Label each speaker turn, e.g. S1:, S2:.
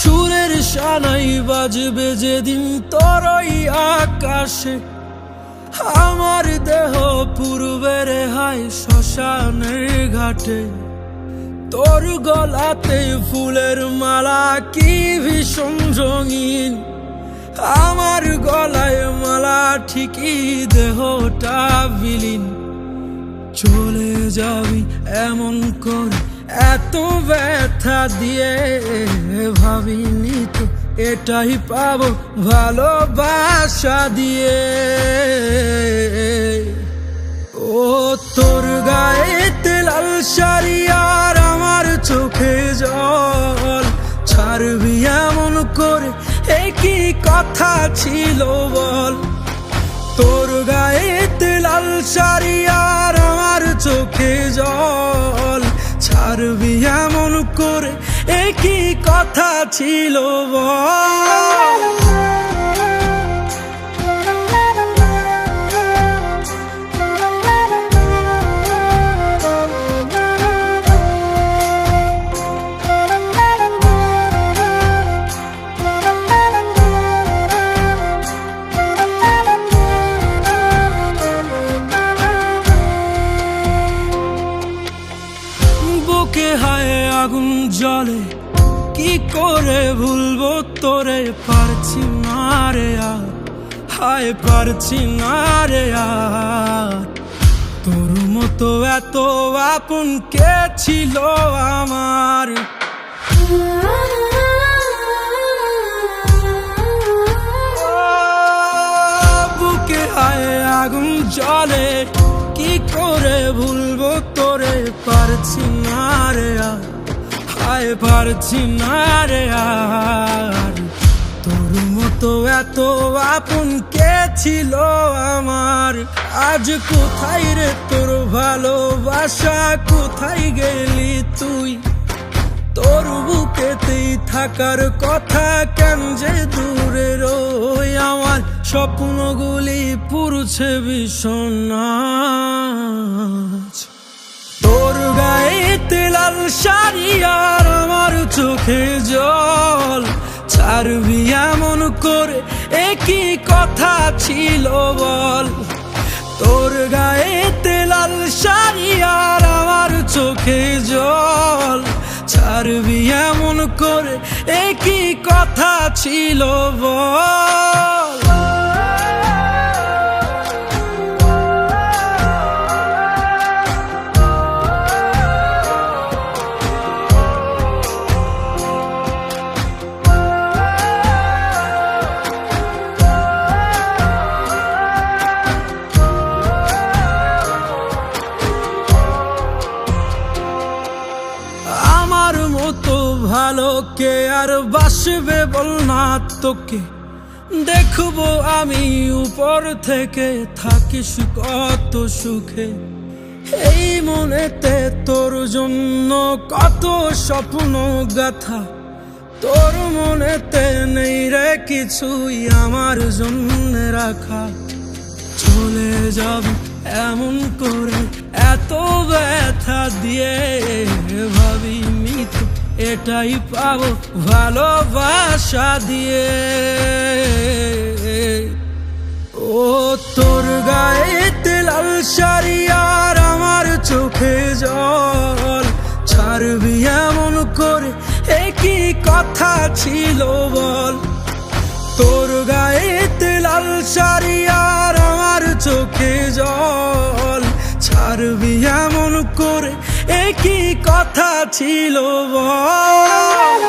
S1: সুরের শানাই বাজবে যেদিন তোর ওই আকাশে, আমার দেহ পূর্বের হায় শ্মশানের ঘাটে। তোর গলাতে ফুলের মালা কি ভীষণ রঙিন, আমার গলায় মালা ঠিকই দেহটা বিলীন। চলে যাবি এমন করে এত ব্যথা দিয়ে, ভাবিনি তো এটাই পাবো ভালোবাসা দিয়ে। ও তোর গায়েতে লাল শাড়ি আর আমার চোখে জল, ছাড়বি এমন করে এ কি কথা ছিল বল। তোর গায়েতে লাল শাড়ি আর আমার চোখে জল, ছাড়বি এমন করে এ কি কথা ছিল বল। বুকে হায় আগুন জ্বলে, কি করে ভুলবো তোরে, পারছি না রে আর, হায় পারছি না রে আর। তোর মতো এত আপন কে ছিল আমার। বুকে হায় আগুন জ্বলে, কি করে ভুলবো তোরে, পারছি না রে আর, হায় পারছি না রে আর। তোর মতো এত আপন কে ছিল আমার। আজ কোথায় রে তোর ভালোবাসা, কোথায় গেলি তুই। তোর বুকেতেই থাকার কথা, কেন যে দূরে রই। আমার স্বপ্নগুলি পুরছে ভীষণ আজ। তোর গায়েতে লাল শাড়ি আর আমার চোখে জল, ছাড়বি এমন করে এ কি কথা ছিল বল। তোর গায়েতে লাল শাড়ি আর আমার চোখে জল, ছাড়বি এমন করে এ কি কথা ছিল বল। আমার মতো ভালো কে আর বাসবে বল না তোকে। দেখবো আমি উপর থেকে, থাকিস কত সুখে। এই মনেতে তোর জন্য কত স্বপ্ন গাথা, তোর মনেতে নেই রে কিছুই আমার জন্য রাখা। চলে যাবি এমন করে এত ব্যথা দিয়ে, ভাবিনি তো এটাই পাবো ভালোবাসা দিয়ে। ও তোর গায়েতে লাল শাড়ি আর আমার চোখে জল, ছাড়বি এমন করে এ কি কথা ছিল বল। তোর গায়েতে লাল শাড়ি আর আমার চোখে জল, ছাড়বি এমন করে এ কি কথা ছিল বল।